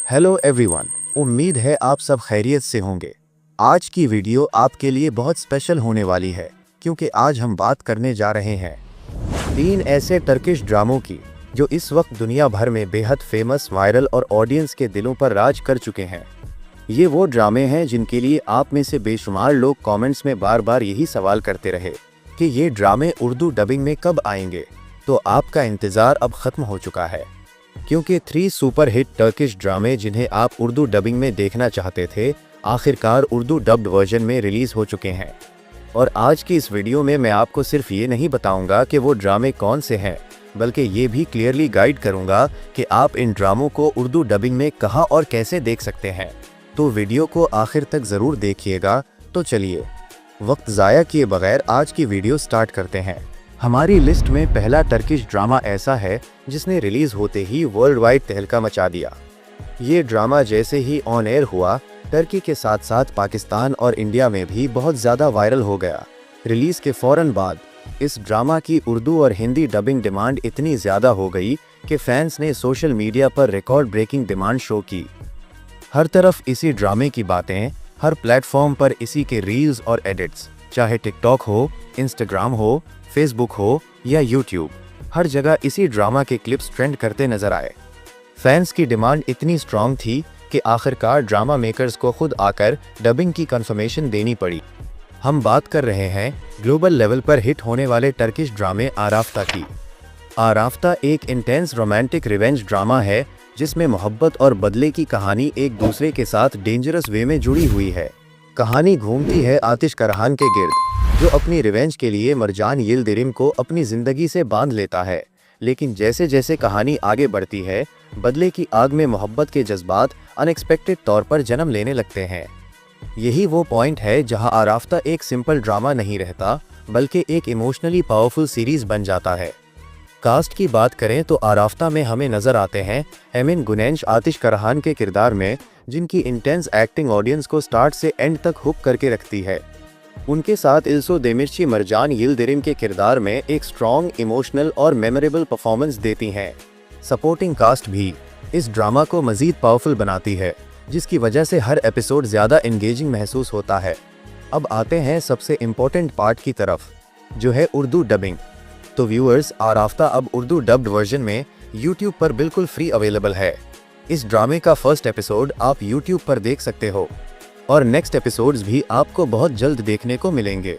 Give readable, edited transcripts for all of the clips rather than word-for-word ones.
Hello everyone, उम्मीद है आप सब खैरियत से होंगे। आज की वीडियो आपके लिए बहुत स्पेशल होने वाली है क्योंकि आज हम बात करने जा रहे हैं 3 ऐसे टर्किश ड्रामों की जो इस वक्त दुनिया भर में बेहद फेमस, वायरल और ऑडियंस के दिलों पर राज कर चुके हैं। ये वो ड्रामे हैं जिनके लिए आप में से बेशुमार लोग कमेंट्स में बार बार यही सवाल करते रहे कि ये ड्रामे उर्दू डबिंग में कब आएंगे। तो आपका इंतज़ार अब ख़त्म हो चुका है क्योंकि 3 सुपर हिट टर्किश ड्रामे जिन्हें आप उर्दू डबिंग में देखना चाहते थे, आखिरकार उर्दू डब्ड वर्जन में रिलीज़ हो चुके हैं। और आज की इस वीडियो में मैं आपको सिर्फ ये नहीं बताऊंगा कि वो ड्रामे कौन से हैं, बल्कि ये भी क्लियरली गाइड करूंगा कि आप इन ड्रामों को उर्दू डबिंग में कहां और कैसे देख सकते हैं। तो वीडियो को आखिर तक ज़रूर देखिएगा। तो चलिए वक्त ज़ाया किए बगैर आज की वीडियो स्टार्ट करते हैं। हमारी लिस्ट में पहला टर्किश ड्रामा ऐसा है जिसने रिलीज़ होते ही वर्ल्ड वाइड तहलका मचा दिया। ये ड्रामा जैसे ही ऑन एयर हुआ, टर्की के साथ साथ पाकिस्तान और इंडिया में भी बहुत ज़्यादा वायरल हो गया। रिलीज़ के फ़ौरन बाद इस ड्रामा की उर्दू और हिंदी डबिंग डिमांड इतनी ज़्यादा हो गई कि फैंस ने सोशल मीडिया पर रिकॉर्ड ब्रेकिंग डिमांड शो की। हर तरफ इसी ड्रामे की बातें, हर प्लेटफॉर्म पर इसी के रील्स और एडिट्स, चाहे टिकटॉक हो, इंस्टाग्राम हो, फेसबुक हो या यूट्यूब, हर जगह इसी ड्रामा के क्लिप्स ट्रेंड करते नजर आए। फैंस की डिमांड इतनी स्ट्रॉन्ग थी कि आखिरकार ड्रामा मेकर्स को खुद आकर डबिंग की कंफर्मेशन देनी पड़ी। हम बात कर रहे हैं ग्लोबल लेवल पर हिट होने वाले टर्किश ड्रामे आराफ्ता की। आराफ्ता एक इंटेंस रोमांटिक रिवेंज ड्रामा है जिसमें मोहब्बत और बदले की कहानी एक दूसरे के साथ डेंजरस वे में जुड़ी हुई है। कहानी घूमती है आतिश करहान के गिर्द, जो अपनी रिवेंज के लिए मरजान यिल्दिरिम को अपनी ज़िंदगी से बांध लेता है। लेकिन जैसे जैसे कहानी आगे बढ़ती है, बदले की आग में मोहब्बत के जज्बात अनएक्सपेक्टेड तौर पर जन्म लेने लगते हैं। यही वो पॉइंट है जहां आराफ्ता एक सिंपल ड्रामा नहीं रहता, बल्कि एक इमोशनली पावरफुल सीरीज़ बन जाता है। कास्ट की बात करें तो आराफ्ता में हमें नज़र आते हैं एमिन गुनैश आतिश करहान के किरदार में, जिनकी इंटेंस एक्टिंग ऑडियंस को स्टार्ट से एंड तक हुक करके रखती है। उनके साथ इल्सो देमिर्ची मरजान यिल्दिरिम के किरदार में एक स्ट्रॉन्ग, इमोशनल और मेमोरेबल परफॉर्मेंस देती हैं। सपोर्टिंग कास्ट भी इस ड्रामा को मज़ीद पावरफुल बनाती है, जिसकी वजह से हर एपिसोड ज़्यादा एंगेजिंग महसूस होता है। अब आते हैं सबसे इम्पोर्टेंट पार्ट की तरफ, जो है उर्दू डबिंग। तो व्यूअर्स, आराफ्ता अब उर्दू डब्ड वर्जन में यूट्यूब पर बिल्कुल फ्री अवेलेबल है। इस ड्रामे का फर्स्ट एपिसोड आप यूट्यूब पर देख सकते हो और नेक्स्ट एपिसोड्स भी आपको बहुत जल्द देखने को मिलेंगे।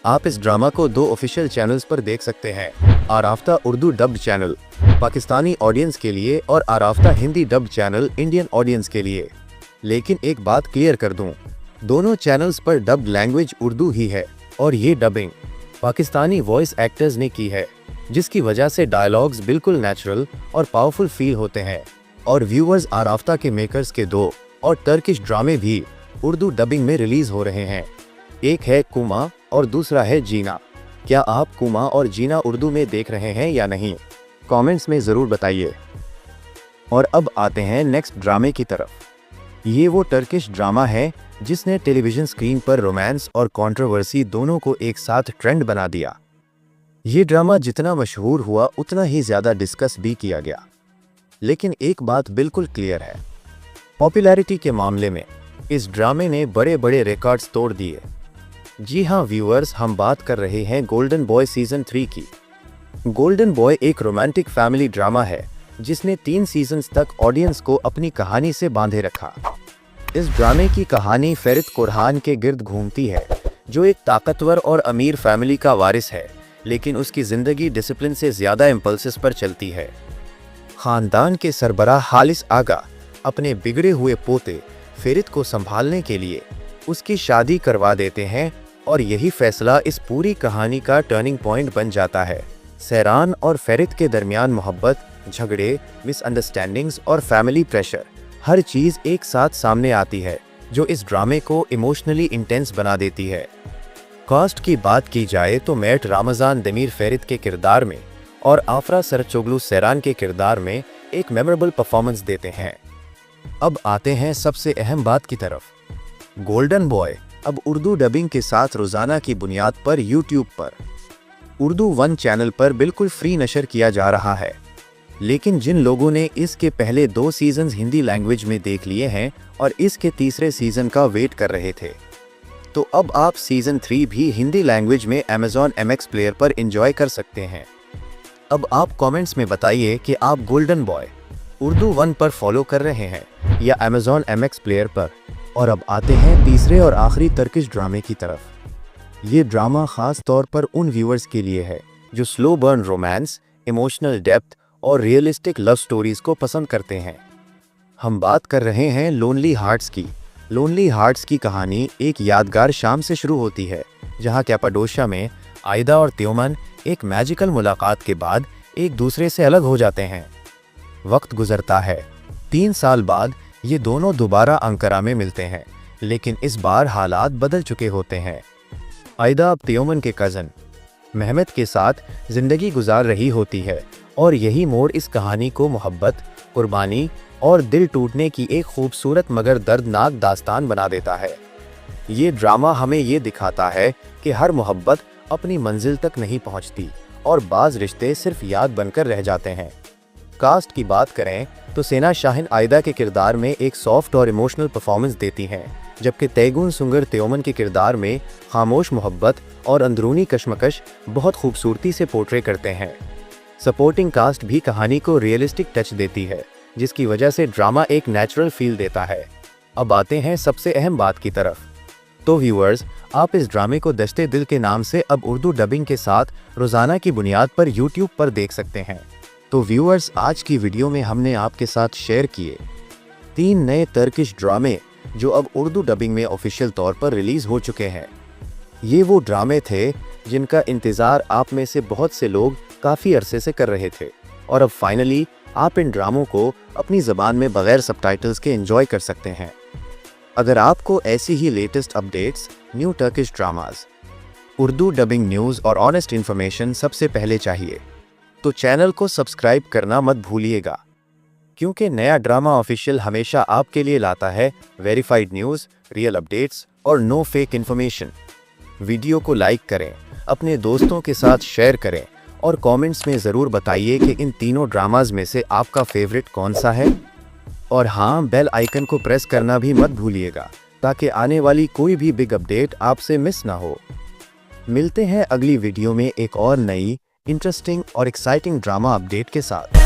आप इस ड्रामा को 2 ऑफिशियल चैनल्स पर देख सकते हैं, Arafta Urdu dubbed channel Pakistani audience के लिए और Arafta Hindi dubbed channel Indian audience के लिए। लेकिन एक बात क्लियर कर दूं, दोनों चैनल्स पर डब्ड लैंग्वेज उर्दू ही है और ये डबिंग पाकिस्तानी वॉइस एक्टर्स ने की है, जिसकी वजह से डायलॉग्स बिल्कुल नेचुरल और पावरफुल फील होते हैं। और व्यूअर्स, आराफ्ता के मेकर्स के 2 और टर्किश ड्रामे भी उर्दू डबिंग में रिलीज हो रहे हैं। एक है कुमा और दूसरा है जीना। क्या आप कुमा और जीना उर्दू में देख रहे हैं या नहीं? कमेंट्स में ज़रूर बताइए। और अब आते हैं नेक्स्ट ड्रामे की तरफ। ये वो टर्किश ड्रामा है जिसने टेलीविज़न स्क्रीन पर रोमांस और कंट्रोवर्सी दोनों को एक साथ ट्रेंड बना दिया। ये ड्रामा जितना मशहूर हुआ उतना ही ज़्यादा डिस्कस भी किया गया। लेकिन एक बात बिल्कुल क्लियर है, पॉपुलैरिटी के मामले में इस ड्रामे ने बड़े बड़े रिकॉर्ड्स तोड़ दिए। जी हाँ व्यूअर्स, हम बात कर रहे हैं गोल्डन बॉय सीज़न 3 की। गोल्डन बॉय एक रोमांटिक फैमिली ड्रामा है जिसने 3 सीजन्स तक ऑडियंस को अपनी कहानी से बांधे रखा। इस ड्रामे की कहानी फेरित कुरहान के गिर्द घूमती है, जो एक ताकतवर और अमीर फैमिली का वारिस है, लेकिन उसकी ज़िंदगी डिसिप्लिन से ज़्यादा इम्पल्सेस पर चलती है। ख़ानदान के सरबराह हालिस आगा अपने बिगड़े हुए पोते फेरित को संभालने के लिए उसकी शादी करवा देते हैं और यही फैसला इस पूरी कहानी का टर्निंग पॉइंट बन जाता है। सहरान और फेरित के दरमियान मोहब्बत, झगड़े, मिसअंडरस्टैंडिंग्स और फैमिली प्रेशर, हर चीज़ एक साथ सामने आती है, जो इस ड्रामे को इमोशनली इंटेंस बना देती है। कास्ट की बात की जाए तो मैट रामज़ान दमीर फेरित के किरदार में और आफरा सरचोगलू सहरान के किरदार में एक मेमोरेबल परफॉर्मेंस देते हैं। अब आते हैं सबसे अहम बात की तरफ। गोल्डन बॉय अब उर्दू डबिंग के साथ रोज़ाना की बुनियाद पर यूट्यूब पर उर्दू 1 चैनल पर बिल्कुल फ्री नशर किया जा रहा है। लेकिन जिन लोगों ने इसके पहले 2 सीजन्स हिंदी लैंग्वेज में देख लिए हैं और इसके तीसरे सीजन का वेट कर रहे थे, तो अब आप सीजन 3 भी हिंदी लैंग्वेज में Amazon MX प्लेयर पर एंजॉय कर सकते हैं। अब आप कमेंट्स में बताइए कि आप गोल्डन बॉय उर्दू 1 पर फॉलो कर रहे हैं या Amazon MX प्लेयर पर। और अब आते हैं तीसरे और आखिरी टर्किश ड्रामे की तरफ। ये ड्रामा खास तौर पर उन व्यूअर्स के लिए है जो slow burn romance, emotional depth और रियलिस्टिक लव स्टोरीज को पसंद करते हैं। हम बात कर रहे हैं लोनली हार्ट्स की। लोनली हार्ट्स की कहानी एक यादगार शाम से शुरू होती है, जहां कैपाडोशिया में आयदा और त्योमन एक मैजिकल मुलाकात के बाद एक दूसरे से अलग हो जाते हैं। वक्त गुजरता है। 3 साल बाद ये दोनों दोबारा अंकारा में मिलते हैं, लेकिन इस बार हालात बदल चुके होते हैं। आयदा अब त्योमन के कज़न मेहमत के साथ जिंदगी गुजार रही होती है और यही मोड़ इस कहानी को मोहब्बत, कुर्बानी और दिल टूटने की एक खूबसूरत मगर दर्दनाक दास्तान बना देता है। ये ड्रामा हमें ये दिखाता है कि हर मोहब्बत अपनी मंजिल तक नहीं पहुंचती और बाज़ रिश्ते सिर्फ याद बनकर रह जाते हैं। कास्ट की बात करें तो सेना शाहीन आयदा के किरदार में एक सॉफ्ट और इमोशनल परफॉर्मेंस देती हैं, जबकि तैगुन सुंगर त्योमन के किरदार में खामोश मोहब्बत और अंदरूनी कश्मकश बहुत खूबसूरती से पोर्ट्रे करते हैं। सपोर्टिंग कास्ट भी कहानी को रियलिस्टिक टच देती है, जिसकी वजह से ड्रामा एक नेचुरल फील देता है। अब आते हैं सबसे अहम बात की तरफ। तो व्यूअर्स, आप इस ड्रामे को दश्ते दिल के नाम से अब उर्दू डबिंग के साथ रोज़ाना की बुनियाद पर YouTube पर देख सकते हैं। तो व्यूअर्स, आज की वीडियो में हमने आपके साथ शेयर किए 3 नए टर्किश ड्रामे जो अब उर्दू डबिंग में ऑफिशियल तौर पर रिलीज़ हो चुके हैं। ये वो ड्रामे थे जिनका इंतज़ार आप में से बहुत से लोग काफ़ी अरसे से कर रहे थे, और अब फाइनली आप इन ड्रामों को अपनी ज़बान में बगैर सबटाइटल्स के एंजॉय कर सकते हैं। अगर आपको ऐसी ही latest updates, new Turkish dramas, Urdu dubbing news और ऑनेस्ट इन्फॉर्मेशन सबसे पहले चाहिए, तो चैनल को सब्सक्राइब करना मत भूलिएगा, क्योंकि नया ड्रामा ऑफिशियल हमेशा आपके लिए लाता है वेरीफाइड न्यूज़, रियल अपडेट्स और नो फेक इन्फॉर्मेशन। वीडियो को लाइक करें, अपने दोस्तों के साथ शेयर करें और कमेंट्स में ज़रूर बताइए कि इन तीनों ड्रामाज में से आपका फेवरेट कौन सा है। और हाँ, बेल आइकन को प्रेस करना भी मत भूलिएगा, ताकि आने वाली कोई भी बिग अपडेट आपसे मिस ना हो। मिलते हैं अगली वीडियो में एक और नई इंटरेस्टिंग और एक्साइटिंग ड्रामा अपडेट के साथ।